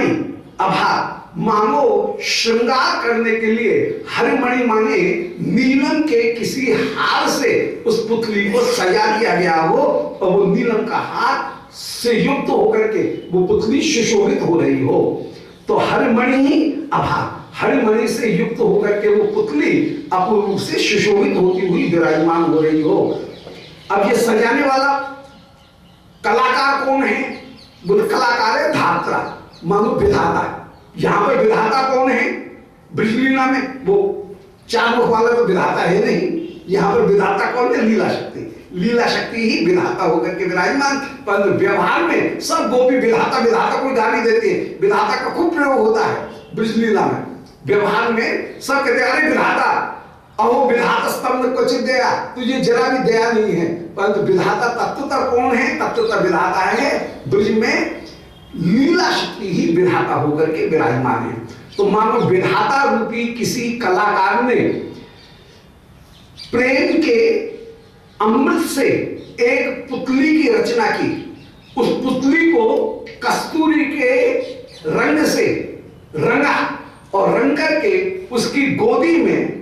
मणि अभा, मानो श्रृंगार करने के लिए हरिमणि माने नीलम के किसी हार से उस पुतली को सजा दिया गया हो और वो नीलम का हार से युक्त होकर के वो पुतली सुशोभित हो रही हो। तो हरिमणि अभा, हरिमणि से युक्त होकर के वो पुतली अपूर्व रूप से सुशोभित होती हुई विराजमान हो रही हो। अब ये सजाने वाला कलाकार कौन है? बोले कलाकार है धात्रा, मानो विधाता। यहां पर विधाता कौन है? ब्रजलीला में वो चार मुख वाला तो विधाता है नहीं, यहां पर विधाता कौन है? लीला शक्ति। लीला शक्ति ही विधाता होकर के विराजमान। पर व्यवहार में सब गोपी विधाता विधाता को गाली देते हैं, विधाता का खूब प्रयोग होता है ब्रजलीला में। व्यवहार में सब कहते अरे विधाता, अहो विधाता स्तंभ क्वचित दया, तुझे जरा भी दया नहीं है। परंतु विधाता तत्वतः कौन है? तत्वतः विधाता है ब्रज में लीला शक्ति ही विधाता होकर के विराजमान है। तो मानो विधाता रूपी किसी कलाकार ने प्रेम के अमृत से एक पुतली की रचना की। उस पुतली को कस्तूरी के रंग से रंगा और रंग करके उसकी गोदी में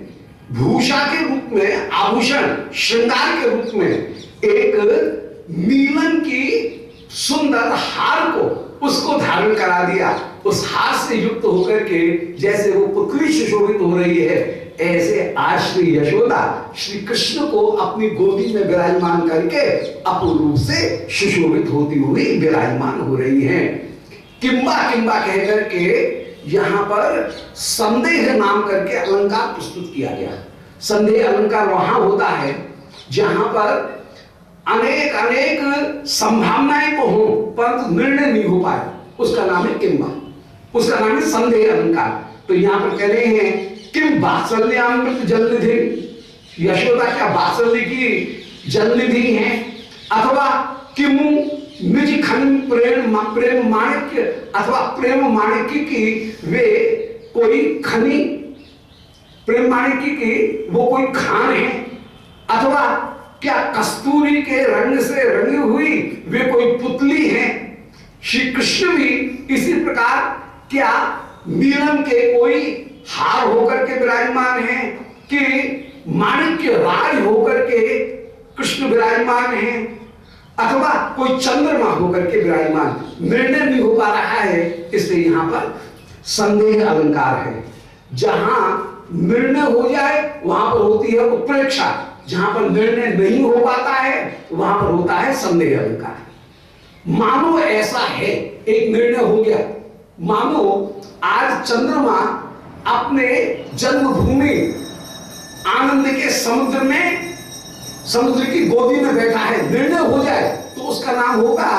भूषा के रूप में, आभूषण श्रृंगार के रूप में एक नीलम की सुंदर हार को उसको धारण करा दिया। उस हार से युक्त होकर के जैसे वो पुतली सुशोभित हो रही है, ऐसे आज श्री यशोदा श्री कृष्ण को अपनी गोदी में विराजमान करके अपूर्व रूप से सुशोभित होती हुई विराजमान हो रही हैं। किंबा किंबा कहकर के यहां पर संदेह नाम करके अलंकार प्रस्तुत किया गया। संदेह अलंकार वहां होता है जहां पर अनेक अनेक संभावनाएं तो हो परंतु निर्णय नहीं हो पाए, उसका नाम है किंबा, उसका नाम है संदेह अलंकार। तो यहां पर कह रहे हैं किम वात्सल्यामृत जलनिधि, यशोदा क्या वात्सल्य की जलनिधि है? अथवा किमु निज खन प्रेम माणिक्य, अथवा प्रेम माणिक्य की वे कोई खनी, प्रेम माणिक्य की वो कोई खान है? अथवा क्या कस्तूरी के रंग से रंगी हुई वे कोई पुतली है? श्री कृष्ण भी इसी प्रकार क्या नीलम के कोई हार होकर के विराजमान है कि माणिक्य राज होकर के कृष्ण विराजमान है? अथवा कोई चंद्रमा होकर के विराजमान? निर्णय नहीं हो पा रहा है, इसलिए यहां पर संदेह अलंकार है। जहां निर्णय हो जाए वहां पर होती है उत्प्रेक्षा, जहां पर निर्णय नहीं हो पाता है वहां पर होता है संदेह अलंकार। मानो ऐसा है, एक निर्णय हो गया, मानो आज चंद्रमा अपने जन्मभूमि आनंद के समुद्र में, समुद्र की गोदी में बैठा है, निर्णय हो जाए तो उसका नाम होगा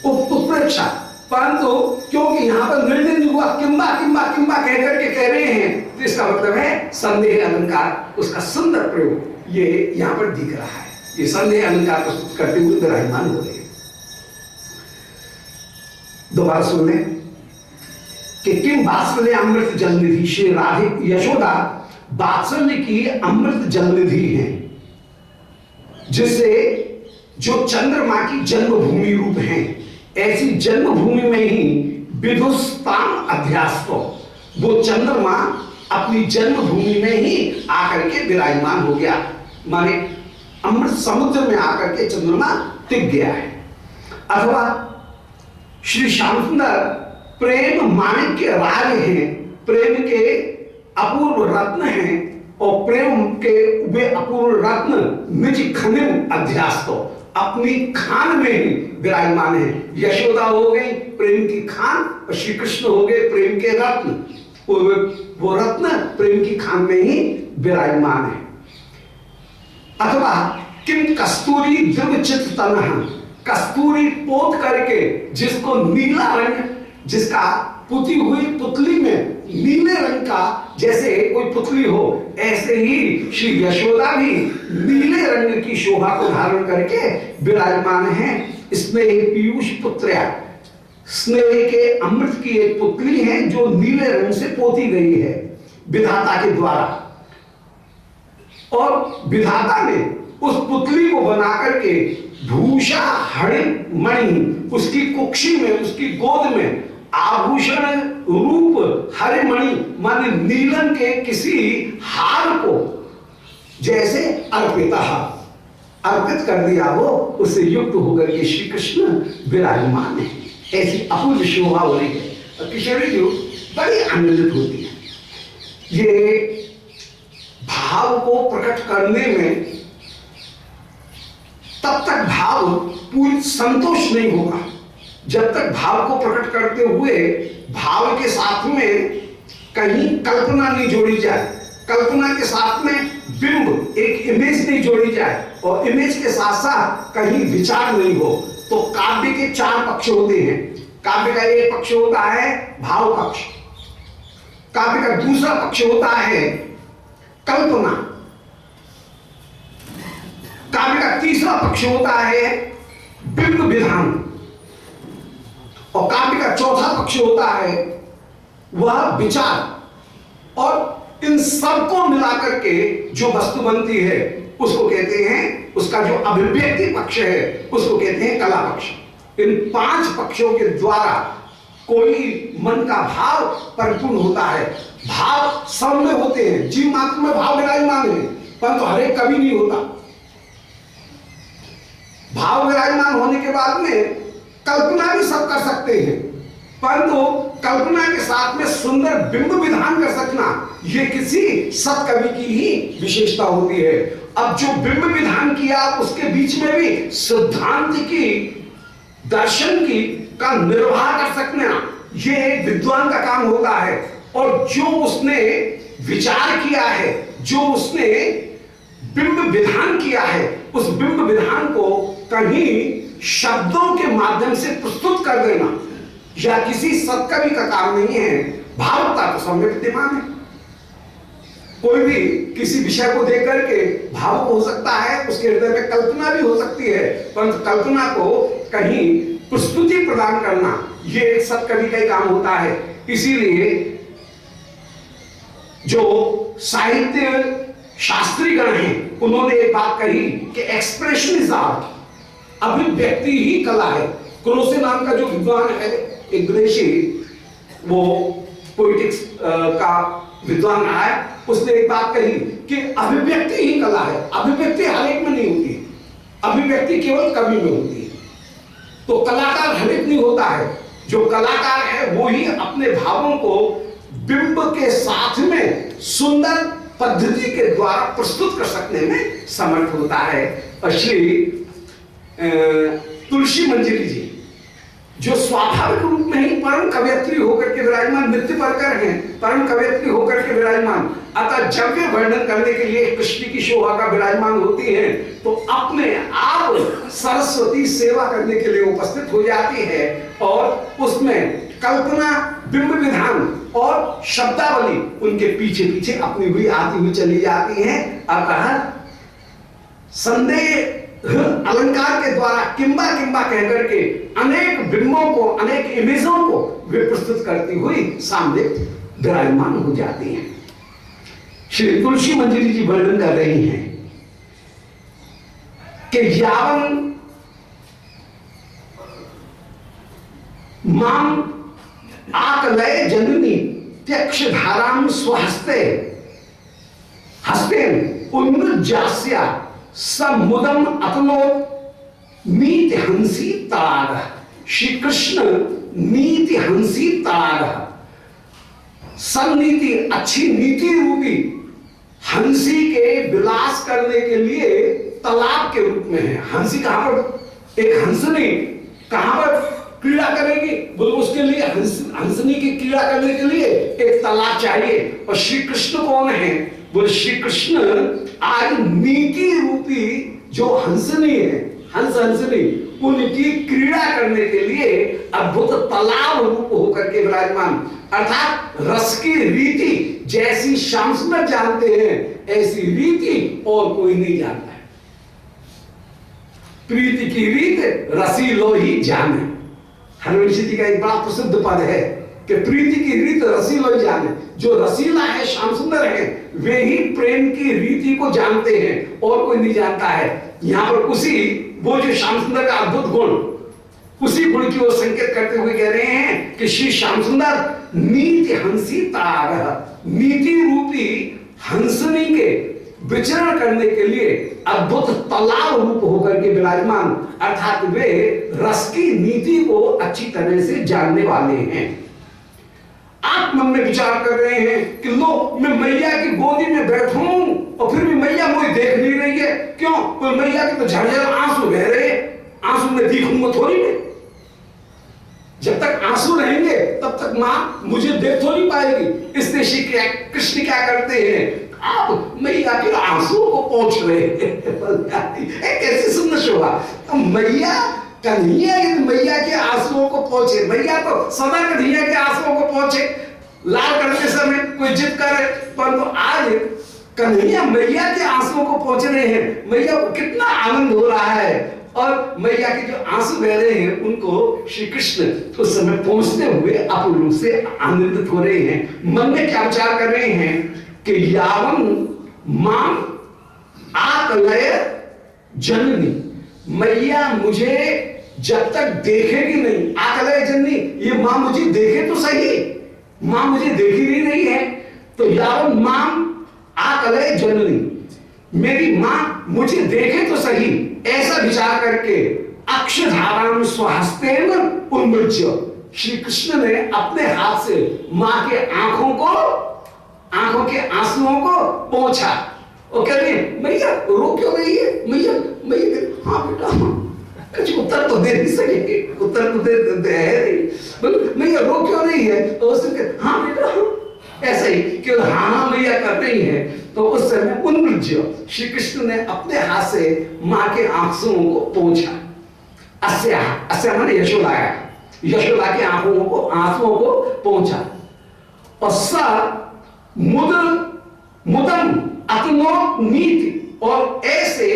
उत्प्रेक्षा। परंतु क्योंकि यहां पर निर्णय नहीं हुआ, किंबा किंबा किंबा कहकर के कह रहे हैं, तो इसका मतलब है संदेह अलंकार, उसका सुंदर प्रयोग ये यहां पर दिख रहा है। ये संदेह अलंकार प्रस्तुत करते हुए विराजमान हो रहे हैं। दोबारा सुन लें कि किम वात्सल्य अमृत जलनिधि, श्री राधे यशोदा वात्सल्य की अमृत जलनिधि है, जिससे जो चंद्रमा की जन्मभूमि रूप है, ऐसी जन्मभूमि में ही विदुस्तान अध्यास्तो, वो चंद्रमा अपनी जन्मभूमि में ही आकर के विराजमान हो गया, माने अमृत समुद्र में आकर के चंद्रमा टिक गया है। अथवा श्री श्याम सुंदर प्रेम माणिक्य राज है, प्रेम के अपूर्व रत्न हैं और प्रेम के वे अपूर्व रत्न निज खनिम अध्यास्तो, अपनी खान में ही विराजमान है। यशोदा हो गई प्रेम की खान और श्री कृष्ण हो गए प्रेम के रत्न, वो रत्न प्रेम की खान में ही विराजमान है। अथवा किम कस्तूरी दिव्यचित तनः, कस्तूरी पोत करके जिसको नीला रंग, जिसका पुती हुई पुतली में नीले रंग का जैसे कोई पुतली हो, ऐसे ही श्री यशोदा भी नीले रंग की शोभा को धारण करके विराजमान है। स्नेह पीयूष पुत्र्या, स्नेह के अमृत की एक पुतली है जो नीले रंग से पोती गई है विधाता के द्वारा, और विधाता ने उस पुतली को बनाकर के भूषा हरि मणि, उसकी कुक्षी में, उसकी गोद में आभूषण रूप हरिमणि माने नीलम के किसी हार को जैसे अर्पित कर दिया हो, उससे युक्त होकर के श्री कृष्ण विराजमान है। ऐसी अपूर्व शोभा हो रही है और किशोरी जी बड़ी आनंदित होती है। ये भाव को प्रकट करने में तब तक भाव पूर्ण संतोष नहीं होगा जब तक भाव को प्रकट करते हुए भाव के साथ में कहीं कल्पना नहीं जोड़ी जाए, कल्पना के साथ में बिंब एक इमेज नहीं जोड़ी जाए और इमेज के साथ साथ कहीं विचार नहीं हो। तो काव्य के चार पक्ष होते हैं। काव्य का एक पक्ष होता है भाव पक्ष, काव्य का दूसरा पक्ष होता है कल्पना, काव्य का तीसरा पक्ष होता है बिंब विधान और काव्य का चौथा पक्ष होता है वह विचार। और इन सबको मिलाकर के जो वस्तु बनती है उसको कहते हैं, उसका जो अभिव्यक्ति पक्ष है उसको कहते हैं कला पक्ष। इन पांच पक्षों के द्वारा कोई मन का भाव परिपूर्ण होता है। भाव सब में होते हैं, जीव मात्र में भाव विराजमान है, परंतु हर एक कभी नहीं होता। भाव विराजमान होने के बाद में कल्पना भी सब कर सकते हैं, परंतु कल्पना के साथ में सुंदर बिंब विधान कर सकना यह किसी सत कवि की ही विशेषता होती है। अब जो बिंब विधान किया उसके बीच में भी सिद्धांत की, दर्शन की का निर्वाह कर सकना यह एक विद्वान का काम होता है। और जो उसने विचार किया है, जो उसने बिंब विधान किया है, उस बिंब विधान को कहीं शब्दों के माध्यम से प्रस्तुत कर देना या किसी सत्कवि का काम नहीं है। भावुकता तो सब में विद्यमान है। कोई भी किसी विषय को देख करके भावुक हो सकता है, उसके हृदय में कल्पना भी हो सकती है, परंतु कल्पना को कहीं प्रस्तुति प्रदान करना यह एक सत्कवि का ही काम होता है। इसीलिए जो साहित्य शास्त्री गण हैं उन्होंने एक बात कही कि एक्सप्रेशन इज आर्ट, अभिव्यक्ति ही कला है। क्रोसे नाम का जो विद्वान है एक विदेशी, वो पोइटिक्स का विद्वान रहा है, उसने एक बात कही कि अभिव्यक्ति ही कला है। अभिव्यक्ति हर एक में नहीं होती, अभिव्यक्ति केवल कवि में होती है। तो कलाकार हर एक नहीं होता है, जो कलाकार है वो ही अपने भावों को बिंब के साथ में सुंदर पद्धति के द्वारा प्रस्तुत कर सकने में समर्थ होता है। और श्री तुलसी मंजरी जी जो स्वाभाविक रूप में ही परम कवयित्री होकर के विराजमान, नृत्य परकर हैं, परम कवयित्री होकर के विराजमान, अतः जब वे वर्णन करने के लिए कृष्ण की शोभा का विराजमान होती है तो अपने आप सरस्वती सेवा करने के लिए उपस्थित हो जाती है। और उसमें कल्पना, बिंब विधान और शब्दावली उनके पीछे पीछे अपनी हुई आती हुई चली जाती है। अतः संदेह अलंकार के द्वारा किंबा किंबा कहकर के अनेक बिंबों को, अनेक इमेजों को वे प्रस्तुत करती हुई सामने विराजमान हो जाती हैं। श्री तुलसी मंजरी जी वर्णन कर रही हैं कि यावं मां आकलय जननी त्यक्ष धाराम स्वहस्ते हस्तेन उन्मृज्यास्या समुदम अतनो नीति हंसी तार। श्री कृष्ण नीति हंसी तार, सन्नीति अच्छी नीति रूपी हंसी के विलास करने के लिए तालाब के रूप में है। हंसी कहां पर, एक हंसनी कहां पर क्रीड़ा करेगी, बोलो उसके लिए हंसनी की क्रीड़ा करने के लिए एक तालाब चाहिए। और श्री कृष्ण कौन है, बोले श्री कृष्ण आज नीति रूपी जो हंसनी है, हंसनी, उनकी क्रीड़ा करने के लिए अद्भुत तालाब रूप होकर के विराजमान, अर्थात रस की रीति जैसी श्याम सुंदर जानते हैं ऐसी रीति और कोई नहीं जानता है। प्रीति की रीत रसी लो ही जाने, हनुवंशी जी का एक बड़ा प्रसिद्ध पद है कि प्रीति की रीत रसी लो ही जाने। जो रसीला है, श्याम सुंदर है, वे ही प्रेम की रीति को जानते हैं और कोई नहीं जानता है। यहां पर उसी वो जो श्याम सुंदर का अद्भुत गुण उसी गुण की ओर संकेत करते हुए कह रहे हैं कि श्री श्याम सुंदर नीति हंसी तार, नीति रूपी हंसनी के विचरण करने के लिए अद्भुत तालाब रूप होकर के विराजमान, अर्थात वे रस की नीति को अच्छी तरह से जानने वाले हैं। आप मन में विचार कर रहे हैं कि लो मैं मैया की गोदी में बैठूं और फिर भी मैया मुझे देख नहीं रही है, क्यों? कोई मैया के तो झरझर आंसू बह रहे हैं, आंसू में दिखूंगा थोड़ी मैं। जब तक आंसू रहेंगे तब तक मां मुझे देख थोड़ी पाएगी। इसलिए श्री कृष्ण क्या करते हैं, आप मैया के आंसू को पोंछ रहे हैं। कैसी सुंदर शोभा। तो मैया कन्हैया मैया के आंसुओं को पोंछे, मैया तो सदा कन्हैया के आंसुओं को पोंछे। लाल करते समय कोई जिद करे, परंतु आज कन्हैया मैया के आंसुओं को पोंछ रहे हैं। मैया को कितना आनंद हो रहा है, और मैया के जो आंसू बह रहे हैं उनको श्री कृष्ण उस समय पहुंचते हुए अपूर्ण रूप से आनंदित हो रहे हैं। मन में क्या विचार कर रहे हैं कि यावं मां आकलय जननी, मैया मुझे जब तक देखेगी नहीं, आकलय जननी, ये मां मुझे देखे तो सही, मां मुझे देखी नहीं रही है। तो यावं मां आकलय जननी, मेरी मां मुझे देखे तो सही, ऐसा विचार करके अक्षधाराम स्वहस्तेन उन्मृज्य, श्री कृष्ण ने अपने हाथ से मां के आंखों के आंसुओं को पोंछा और कह रहे मैया रो क्यों रही है? मैया मैया हाँ बेटा कुछ उत्तर तो दे नहीं सकेंगे, उत्तर तो दे नहीं, मैया रो क्यों रही है? तो उसने हाँ बेटा ऐसा ही कि हाँ मैया कर रही है। तो उस समय उन्मृज्य श्री कृष्ण ने अपने हाथ से मां के आंसुओं को पोंछा। अस्या मैंने यशोदा के आंसुओं को पोंछा। और स मुदम अतनोत नीति, और ऐसे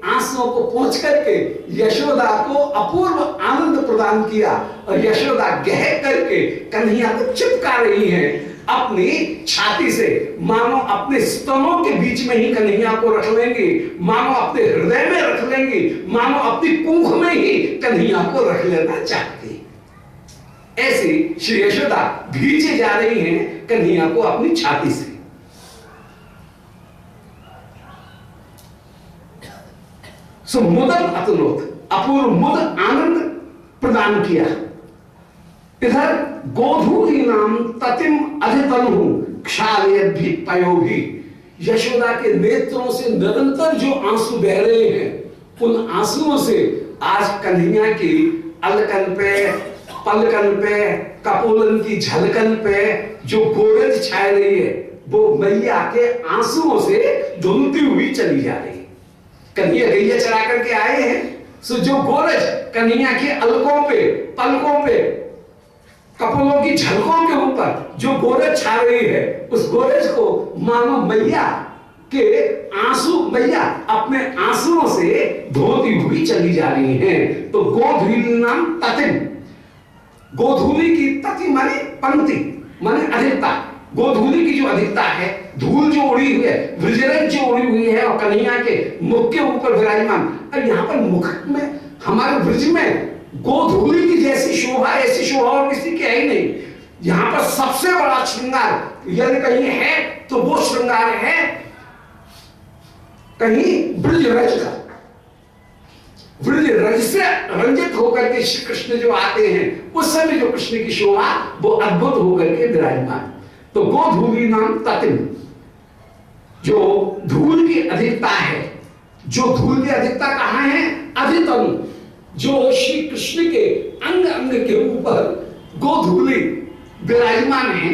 आंसुओं को पोंछ करके यशोदा को अपूर्व आनंद प्रदान किया। और यशोदा गह करके कन्हैया को चिपका रही है अपनी छाती से, मानो अपने स्तनों के बीच में ही कन्हैया को रख लेंगी, मानो अपने हृदय में रख लेंगी, मानो अपनी पूंछ में ही कन्हैया को रख लेना चाहती। ऐसी श्री यशोदा भीजे जा रही हैं कन्हैया को अपनी छाती से। सो मुदम अतुलोत, अपूर्व मुद आनंद प्रदान किया। इधर गोधूली नाम ततिम अधितनु क्षालयत भी पयोगी, यशोदा के नेत्रों से निरंतर जो आंसू बह रहे हैं, उन आंसुओं से आज कन्हैया की अलकन पे, पलकन पे, कपोलन की झलकन पे जो गोरज छाई रही है, वो मैया के आंसुओं से धुलती हुई चली जा रही है। कन्हैया गैया चरा करके आए हैं, सो जो गोरज कन्हैया के अलकों पे, पलकों पे, कपोलों की झलकों के ऊपर जो गोरज छा रही है, उस गोरज को मानो मैया के आंसू, मैया अपने आंसुओं से धोती हुई चली जा रही हैं। तो गोधूली नाम ततिम, गोधूली की तति माने पंक्ति, माने अधिकता। गोधूली की जो अधिकता है, धूल जो उड़ी हुई है, विजरन जो उड़ी हुई है, और कन्हैया के मुख के ऊपर विराजमान। अब यहाँ पर मुख में, हमारे ब्रज में गोधूली की जैसी शोभा, ऐसी शोभा और किसी की है ही नहीं। यहाँ पर सबसे बड़ा श्रृंगार यदि कहीं है तो वो श्रृंगार है कहीं ब्रज रज का। ब्रज रज से रंजित होकर के श्री कृष्ण जो आते हैं, उस समय जो कृष्ण की शोभा वो अद्भुत होकर के विराजमान। तो गोधूली नाम ततिम, जो धूल की अधिकता है, जो धूल की अधिकता कहाँ है? अधितनु, जो श्री कृष्ण के अंग अंग के ऊपर गोधूली विराजमान है,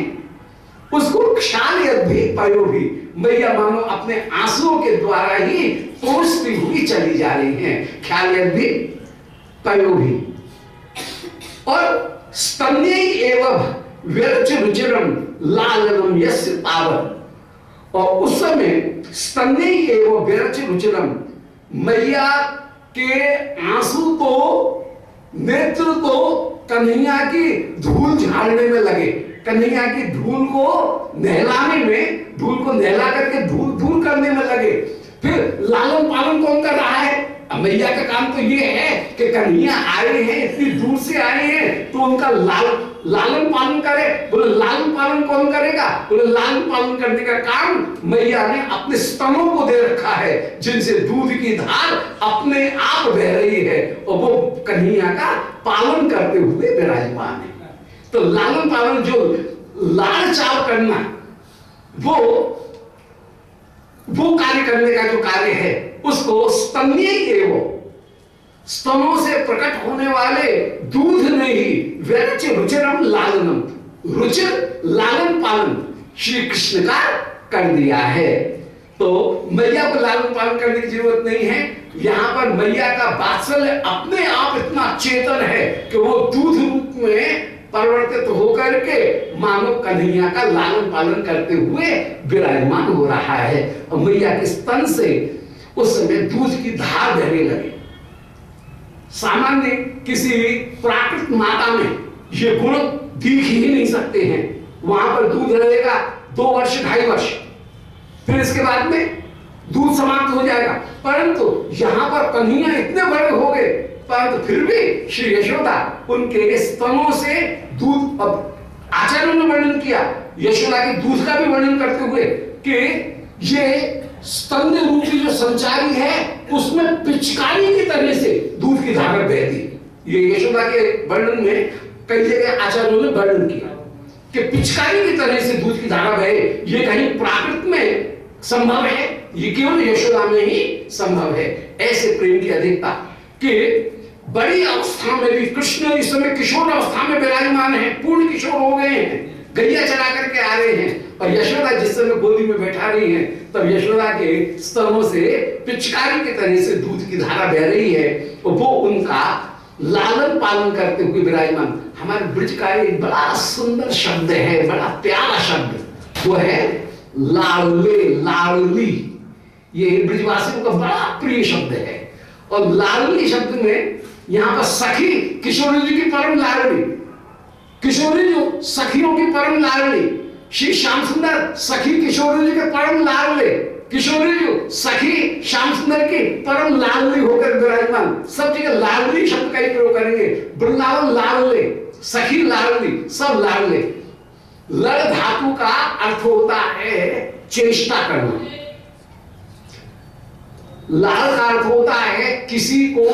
उसको क्षालयत भी पयो भी, मैया मानो अपने आंसुओं के द्वारा ही पोंछती हुई चली जा रही हैं। क्षालयत भी पयो भी। और स्तन्य एवं व्यर्च रुचिरम लालनम यस्य पावन, और उस समय स्तन्य एवं व्यर्च रुचिरम, मैया के आंसू तो, नेत्र तो कन्हैया की धूल झाड़ने में लगे, कन्हैया की धूल को नहलाने में, धूल को नहला करके धूल दूर करने में लगे। फिर लालन पालन कौन कर रहा है? मैया का काम तो ये है कि कन्हैया आए हैं, इतनी दूर से आए हैं, तो उनका लालन पालन करे। बोले लालन पालन कौन करेगा? बोले लालन पालन करने का काम मैया ने अपने स्तनों को दे रखा है, जिनसे दूध की धार अपने आप बह रही है, और वो कन्हैया का पालन करते हुए विराजमान है। तो लालन पालन, जो लाड़ चाव करना, वो कार्य करने का जो कार्य है, उसको स्तन्य एवं, स्तनों से प्रकट होने वाले दूध ने ही व्यरच रुचिरम लालनम, रुचिर लालन पालन श्री कृष्ण का कर दिया है। तो मैया को लालन पालन करने की जरूरत नहीं है। यहां पर मैया का वात्सल्य अपने आप इतना चेतन है कि वो दूध रूप में परिवर्तित होकर के मानो कन्हैया का लालन पालन करते हुए विराजमान हो रहा है। और मैया के स्तन से उस समय दूध की धार बहने लगी। सामान्य किसी प्राकृत माता में ये गुण दिख ही नहीं सकते हैं। वहां पर दूध रहेगा 2 वर्ष 2.5 वर्ष, फिर इसके बाद में दूध समाप्त हो जाएगा। परंतु यहां पर कन्हैया इतने बड़े हो गए, परंतु फिर भी श्री यशोदा उनके स्तनों से दूध, अब आचार्यों ने वर्णन किया यशोदा के दूध का भी वर्णन करते हुए कि ये स्तन रूपी जो संचारी है, उसमें पिचकारी की तरह से दूध की धार बहती। ये यशोदा के वर्णन में कई जगह आचार्यों ने वर्णन किया कि पिचकारी की तरह से दूध की धारा बहे। ये कहीं प्राकृत में संभव है, ये केवल यशोदा में ही संभव है। ऐसे प्रेम की अधिकता कि बड़ी अवस्था में भी कृष्ण इस समय किशोर अवस्था में विराजमान है, पूर्ण किशोर हो गए हैं, गैया चला करके आ रहे हैं, और यशोदा जिस समय गोदी में बैठा रही है, तब यशोदा के स्तनों से पिचकारी की तरह से दूध की धारा बह रही है, और वो उनका लालन पालन करते हुए विराजमान। हमारे ब्रज का एक बड़ा सुंदर शब्द है, बड़ा प्यारा शब्द, वो है लाडले, लाडली। ये ब्रजवासियों का बड़ा प्रिय शब्द है। और लाडली शब्द में यहाँ पर सखी किशोरी जी की परम लाडली, किशोरी जो सखियों की परम लाडली, श्री श्याम सुंदर सखी किशोरी जी के परम लाडले, किशोरी जो सखी श्याम सुंदर की परम लाडली होकर विराजमान। सब जगह लाडली शब्द का ही प्रयोग करेंगे। वृंदावन लाडले, सखी लाडली, सब लाडले। लड़ धातु का अर्थ होता है चेष्टा करना, लाड़ का अर्थ होता है किसी को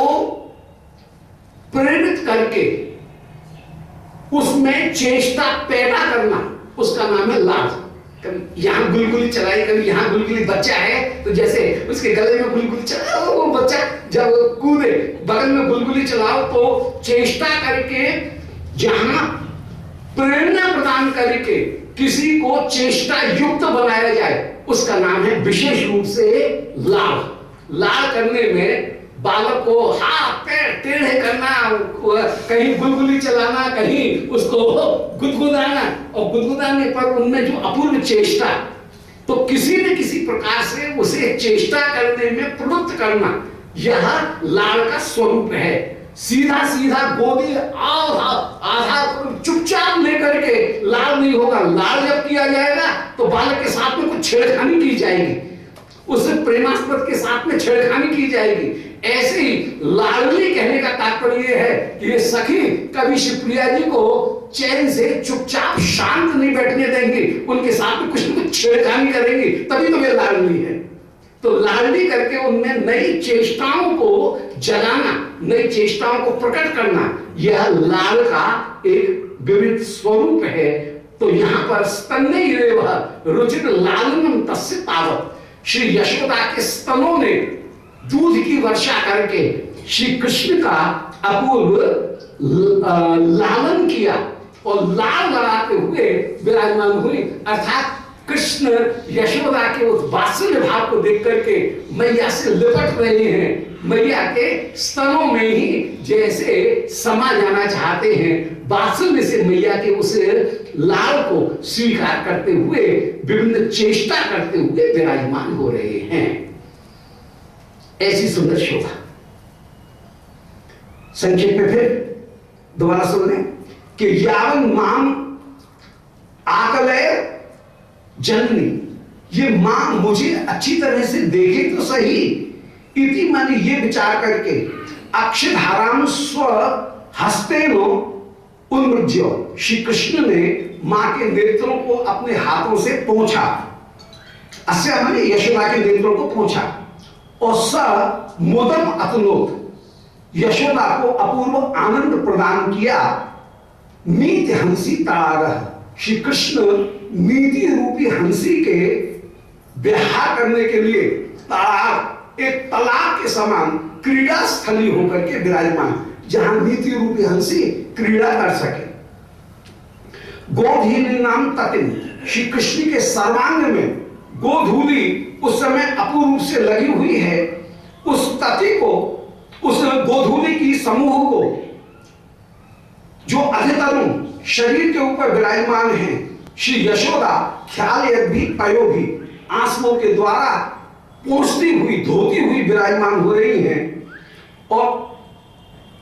प्रेरित करके उसमें चेष्टा पैदा करना, उसका नाम है लाड़। कभी यहां गुलगुली चलाई, कभी यहां गुलगुली, बच्चा है तो जैसे उसके गले में गुलगुली चलाओ, वो बच्चा जब कूदे बगल में गुलगुली चलाओ, तो चेष्टा करके जहां प्रेरणा प्रदान करके किसी को चेष्टा युक्त बनाया जाए, उसका नाम है विशेष रूप से लाड़। लाड़ करने में बालक को हाथ पैर टेढ़े करना, कहीं गुलगुली चलाना, कहीं उसको गुदगुदाना, और गुदगुदाने पर उनमें जो अपूर्व चेष्टा, तो किसी न किसी प्रकार से उसे चेष्टा करने में प्रवृत्त करना, यह लाड़ का स्वरूप है। सीधा सीधा गोदी आधा चुपचाप लेकर के लाड़ नहीं होगा। लाड़ जब किया जाएगा तो बालक के साथ में कुछ छेड़खानी की जाएगी, उससे प्रेमास्पद के साथ में छेड़खानी की जाएगी। ऐसे ही लाडली कहने का तात्पर्य है कि ये सखी कभी शिवप्रिया जी को चैन से चुपचाप शांत नहीं बैठने देंगे, उनके साथ में कुछ न कुछ छेड़खानी करेंगे, तभी तो वे लाडली है। तो लाडली करके उनमें नई चेष्टाओं को जगाना, नई चेष्टाओं को प्रकट करना, यह लाड़ का एक विविध स्वरूप है। तो यहाँ पर स्तन्यैरेव रुचिर लालनम तस्य तावत्, श्री यशोदा के स्तनों ने दूध की वर्षा करके श्री कृष्ण का अपूर्व लालन किया और लाल लड़ाते हुए विराजमान हुई। अर्थात कृष्ण यशोदा के उस वात्सल्य भाव को देख करके मैया से लिपट रहे हैं, मैया के स्तनों में ही जैसे समा जाना चाहते हैं, वात्सल्य से मैया के उस लाल को स्वीकार करते हुए विभिन्न चेष्टा करते हुए विराजमान हो रहे हैं। ऐसी सुंदर शोभा। संक्षेप में फिर दोबारा सुन लें कि यावन माम आकलय जननी, ये मां मुझे अच्छी तरह से देखे तो सही इति माने ये विचार करके अक्षधाराम स्व हस्तेनो उन्मृज्य, श्री कृष्ण ने मां के नेत्रों को अपने हाथों से पोंछा। अस्य माने यशोदा के नेत्रों को पोंछा। और स मोदम अतनोत, यशोदा को अपूर्व आनंद प्रदान किया। नीति हंसी तारह, श्री कृष्ण नीति रूपी हंसी के विहार करने के लिए तार एक तालाब के समान क्रीड़ा स्थली होकर के विराजमान, जहां नीति रूपी हंसी क्रीड़ा कर सके। गोधीली नाम ततिन, श्री कृष्ण के सर्वांग में गोधूली उस समय अपूर्व रूप से लगी हुई है। उस तति को, उस गोधूली की समूह को जो अधितरुण शरीर के ऊपर विराजमान है, श्री यशोदा ख्याल भी पयो भी आंसुओं के द्वारा पोंछती हुई धोती हुई विराजमान हो रही हैं। और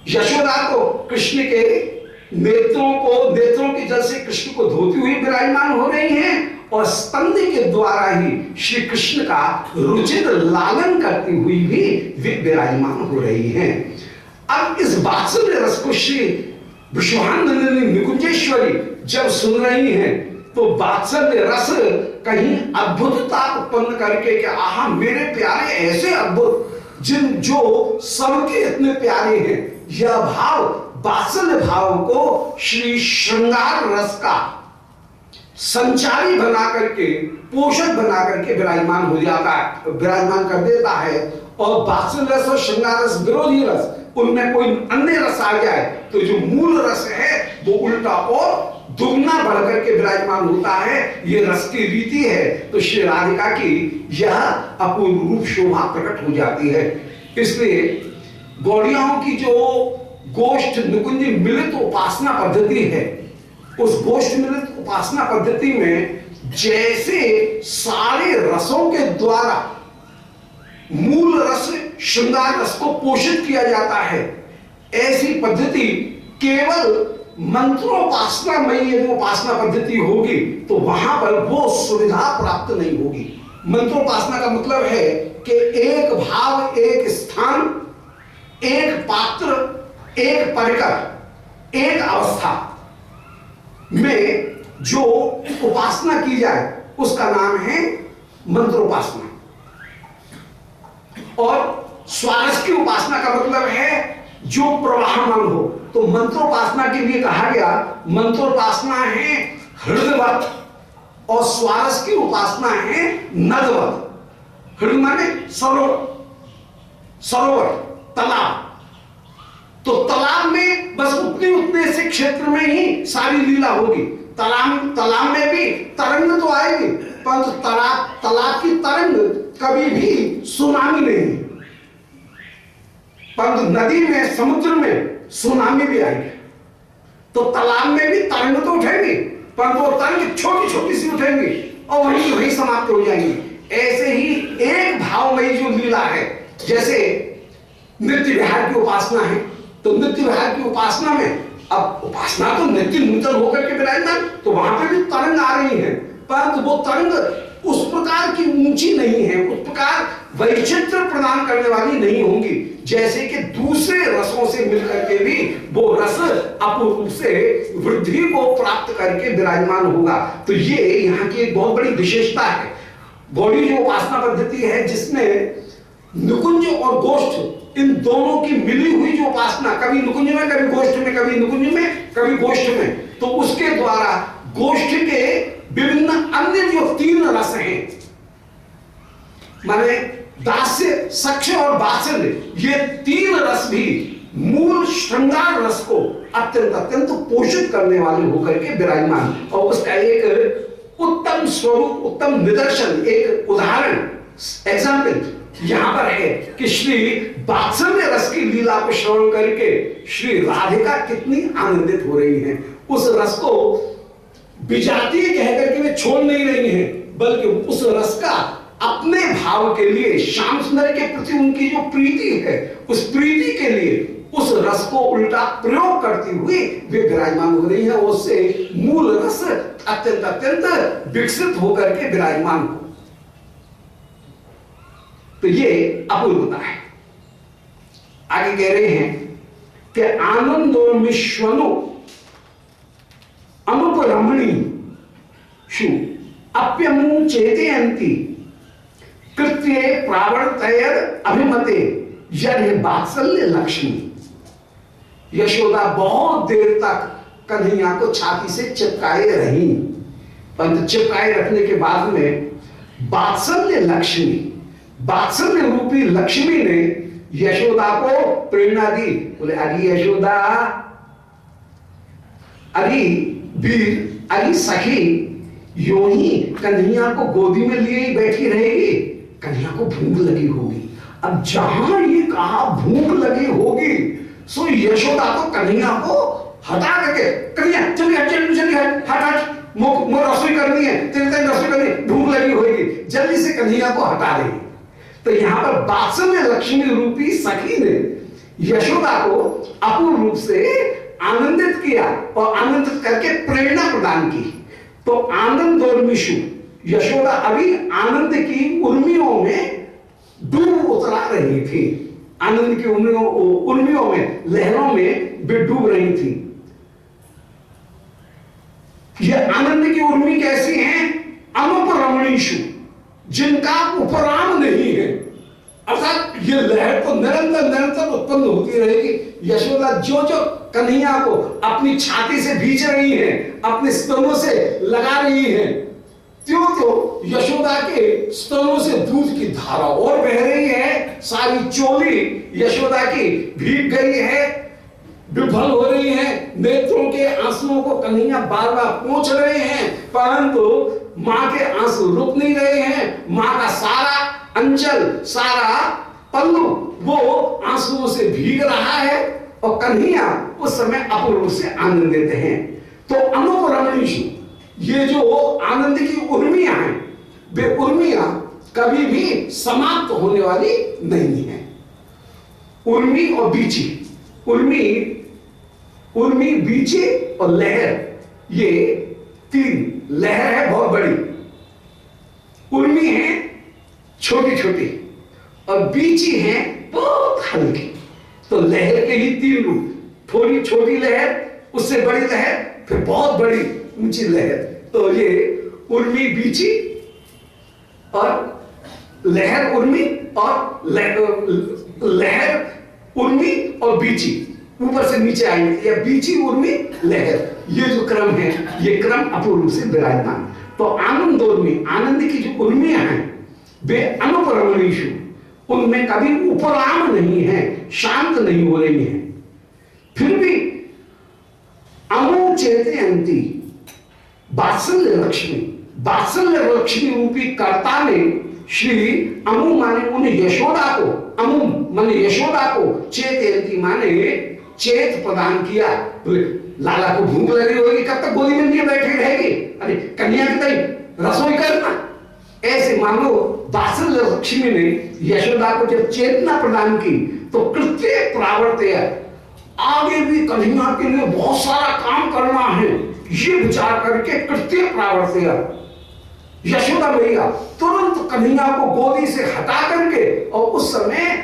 यशोदा को कृष्ण के नेत्रों के जल से कृष्ण को धोती हुई विराजमान हो रही हैं। और स्तंभ के द्वारा ही श्री कृष्ण का रुचिर लालन करती हुई भी वे विराजमान हो रही हैं। अब इस वात्सल्य रस को श्री विश्वानंदिनी निकुंजेश्वरी जब सुन रही हैं तो वात्सल्य रस कहीं अद्भुतता उत्पन्न करके कि आहा मेरे प्यारे ऐसे अद्भुत जो सबके इतने प्यारे हैं, यह भाव वात्सल्य भाव को श्री श्रृंगार रस का संचारी बना करके, पोषक बना करके विराजमान हो जाता है, विराजमान कर देता है। और वात्सल्य रस और श्रृंगार रस विरोधी रस, उनमें कोई अन्य रस आ जाए तो जो मूल रस है वो उल्टा और दुगना बढ़कर के विराजमान होता है। ये रस की रीति है। तो श्री राधिका की यह अपूर्व रूप शोभा प्रकट हो जाती है। इसलिए गौड़ियाओं की जो गोष्ठ निकुंज मिलित उपासना पद्धति है, उस गोष्ठ मिलित उपासना पद्धति में जैसे सारे रसों के द्वारा मूल रस श्रृंगार रस को पोषित किया जाता है, ऐसी पद्धति केवल मंत्रोपासना में यदि उपासना पद्धति होगी तो वहां पर वो सुविधा प्राप्त नहीं होगी। मंत्रोपासना का मतलब है कि एक भाव, एक स्थान, एक पात्र, एक परिकर, एक अवस्था में जो उपासना की जाए उसका नाम है मंत्रोपासना। और स्वारस की उपासना का मतलब है जो प्रवाहमान हो। तो मंत्रोपासना के लिए कहा गया मंत्रोपासना है हृदयवत और स्वारस की उपासना है नदवत। हृदय माने सरोवर, तालाब। तो तालाब में बस उतने से क्षेत्र में ही सारी लीला होगी। तालाब में भी तरंग तो आएगी, परंतु तालाब की तरंग कभी भी सुनामी नहीं। परंतु नदी में, समुद्र में सुनामी भी आएगी। तो तालाब में भी तरंग तो उठेगी, परंतु वो तरंग छोटी छोटी सी उठेंगी और वहीं समाप्त हो जाएंगी। ऐसे ही एक भावमयी जो लीला है, जैसे नृत्य विहार की उपासना है, तो नृत्य विहार की उपासना में अब उपासना तो नित्य नूतन होकर के विराजमान, तो वहां पे भी तरंग आ रही है, परंतु वो तरंग उस प्रकार की ऊंची नहीं है, उस प्रकार वैचित्र प्रदान करने वाली नहीं होंगी जैसे कि दूसरे रसों से मिलकर के भी वो रस अपूर्व रूप से वृद्धि को प्राप्त करके विराजमान होगा। तो ये यहाँ की एक बहुत बड़ी विशेषता है। गौड़ी जो उपासना पद्धति है जिसमें निकुंज और गोष्ठ इन दोनों की मिली हुई जो उपासना, कभी निकुंज में, कभी गोष्ठ में, कभी निकुंज में, कभी गोष्ठ में, तो उसके द्वारा गोष्ठ के विभिन्न अन्य जो तीन रस हैं, माने दास्य, सक्ष और वात्सल्य, ये तीन रस भी मूल श्रृंगार रस को अत्यंत पोषित करने वाले होकर के विराजमान। और उसका एक उत्तम स्वरूप, उत्तम निदर्शन, एक उदाहरण, एग्जाम्पल यहां पर है कि श्री वात्सल्य रस की लीला को श्रवण करके श्री राधिका कितनी आनंदित हो रही हैं। उस रस को विजातीय कहकर के वे छोड़ नहीं रही हैं, बल्कि उस रस का अपने भाव के लिए, श्याम सुंदर के प्रति उनकी जो प्रीति है, उस प्रीति के लिए उस रस को उल्टा प्रयोग करती हुई वे विराजमान हो रही है। उससे मूल रस अत्यंत विकसित होकर के विराजमान हो। तो ये अपूर्वता है। आगे कह रहे हैं कि आनंदोन्मिश्वनो अनुपरमणी शु अप्यमु चेतयन्ति कृत्ये प्रावर्तयद अभिमते यदि वात्सल्य लक्ष्मी। यशोदा बहुत देर तक कन्हैया को छाती से चिपकाए रही, परंतु चिपकाए रखने के बाद में वात्सल्य लक्ष्मी, वात्सल्य रूपी लक्ष्मी ने यशोदा को प्रेरणा दी। बोले अरे यशोदा, अरे वीर, अरे सखी, यूं ही कन्हैया को गोदी में लिए ही बैठी रहेगी? कन्हैया को भूख लगी होगी। अब जहां ये कहा भूख लगी होगी, सो यशोदा को कन्हैया को हटा करके, कन्हैया चलिए चलिए चलिए हट हट, मुझे रसोई करनी है, तेरे तेरे रसोई करनी, भूख लगी होगी, जल्दी से कन्हैया को हटा रही। तो यहां पर वात्सल्य लक्ष्मी रूपी सखी ने यशोदा को अपूर्ण रूप से आनंदित किया और आनंदित करके प्रेरणा प्रदान की। तो आनंदोन्मिषु, यशोदा अभी आनंद की उर्मियों में डूब उतरा रही थी, आनंद की उर्मियों में, लहरों में वे डूब रही थी। यह आनंद की उर्मी कैसी है? अनुपरमणीषु, जिनका उपराम नहीं है, अर्थात ये लहर तो निरंतर निरंतर उत्पन्न होती रहेगी। यशोदा जो जो कन्हैया को अपनी छाती से भींच रही है, अपने स्तनों से लगा रही है, त्यों त्यों यशोदा के स्तनों से दूध की धारा और बह रही है। सारी चोली यशोदा की भीग गई है, विफल हो रही है, नेत्रों के आंसुओं को कन्हैया बार बार पोंछ रहे हैं, परंतु मां के आंसू रुक नहीं रहे हैं। मां का सारा अंचल, सारा पल्लू वो आंसुओं से भीग रहा है और कन्हैया उस समय अपूर्व से आनंदित हैं। तो अनुपरमणीषु, ये जो आनंद की उर्मियां हैं, वे उर्मियां कभी भी समाप्त होने वाली नहीं है। उर्मी और बीची, उर्मी बीची और लहर, ये तीन लहर है बहुत बड़ी। उर्मी है छोटी छोटी और बीची है बहुत हल्की। तो लहर के ही तीन रूप, थोड़ी छोटी लहर, उससे बड़ी लहर, फिर बहुत बड़ी ऊंची लहर। तो ये उर्मी बीची और लहर उर्मी और लहर उर्मी और बीची, ऊपर से नीचे आएंगे, या बीची उर्मी लहर, ये जो क्रम है, ये क्रम अपूर्व से विराजमान। तो आनंद उर्मी, आनंद की जो उर्मियां हैं, वे अनुपरमणीषु, उनमें कभी उपराम नहीं है, शांत नहीं हो रही है। फिर भी अनुचेतयन्ति, वात्सल्य लक्ष्मी, वात्सल्य लक्ष्मी रूपी कर्ता ने श्री अमु माने उन यशोदा को, अमु माने यशोदा को, चेतयन्ति माने चेत प्रदान किया। लाला को भूख लगी होगी, कब तक गोदी में लिए बैठी रहेगी? अरे कन्या की तई रसोई करना। ऐसे मानो वात्सल्य लक्ष्मी ने यशोदा को जब चेतना प्रदान की, तो कृत्य प्रावर्तय, आगे भी कन्हैया के लिए बहुत सारा काम करना है, ये विचार करके कृत्य प्रावर्तय यशोदा भैया तुरंत कन्हैया को गोदी से हटा करके और उस समय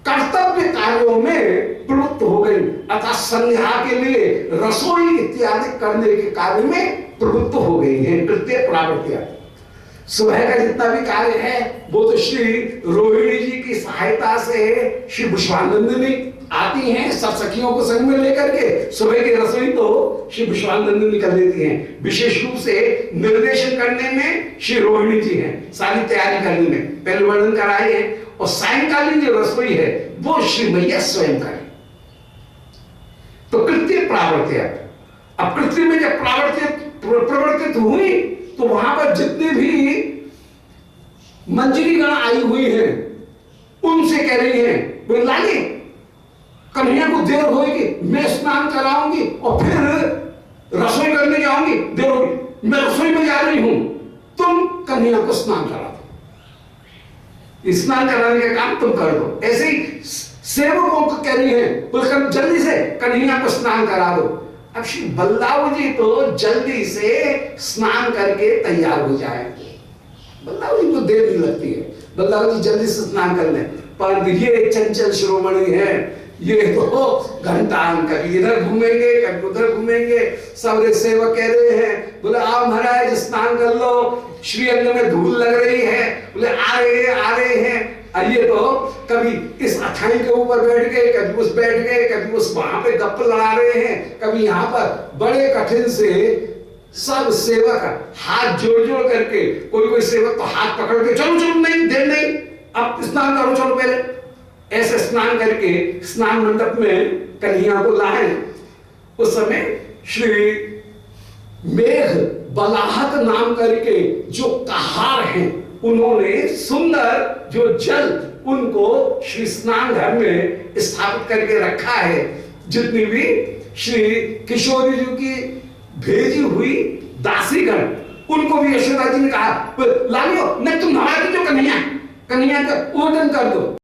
कर्तव्य कार्यों में प्रवृत्त हो गई, अर्थात संध्या के लिए रसोई इत्यादि करने के कार्य में प्रवृत्त हो गई है। कृत्य प्रावर्तय, सुबह का जितना भी कार्य है वो तो श्री रोहिणी जी की सहायता से श्री पुष्पानंदिनी आती हैं, सब सखियों को संग में लेकर के सुबह की रसोई तो श्री पुष्पानंदिनी कर देती हैं। विशेष रूप से निर्देशन करने में श्री रोहिणी जी हैं, सारी तैयारी करने में पहले वर्णन कराए हैं, और सायंकालीन जो रसोई है वो श्री मैया स्वयं करें। तो कृत्य प्रावर्तय, अब कृत्य में जब प्रवर्तित हुई तो वहां पर जितने भी मंजरी गण आई हुई है उनसे कह रही है, लाली कन्हैया को देर होगी, मैं स्नान कराऊंगी और फिर रसोई करने जाऊंगी, देर होगी, मैं रसोई में जा रही हूं, तुम कन्हैया को स्नान करा दो, स्नान कराने का काम तुम कर दो। ऐसे ही सेवकों को कह रही है, बोलकर जल्दी से कन्हैया को स्नान करा दो। अब श्री बलदाऊ जी तो जल्दी से स्नान करके तैयार हो जाएंगे, बलदाऊ जी को देर नहीं लगती है, बल्लभ जी जल्दी से स्नान कर लें। पर ये चंचल शिरोमणि है, ये तो घंटा कभी इधर घूमेंगे कभी उधर घूमेंगे। सारे सेवक कह रहे हैं, बोले आओ महाराज स्नान कर लो, श्री अंग में धूल लग रही है। बोले आ रहे हैं। ये तो कभी इस अथाई के ऊपर बैठ गए, कभी उस बैठ गए, कभी उस वहां पे गप्प लड़ा रहे हैं, कभी यहाँ पर बड़े कठिन से सब सेवक हाथ जोड़ जोड़ करके, कोई सेवक तो हाथ पकड़ के चलो चलो नहीं देर नहीं, अब स्नान करो चलो पहले, ऐसे स्नान करके स्नान मंडप में कन्हैया को लाए। उस समय श्री मेघ बलाहक नाम करके जो कहार हैं, उन्होंने सुंदर जो जल उनको श्री स्नान घर में स्थापित करके रखा है। जितनी भी श्री किशोरी जी की भेजी हुई दासीगण, उनको भी यशोदा जी ने कहा लालियो नहीं तुम नहा दो, कन्हैया का ओदन कर दो।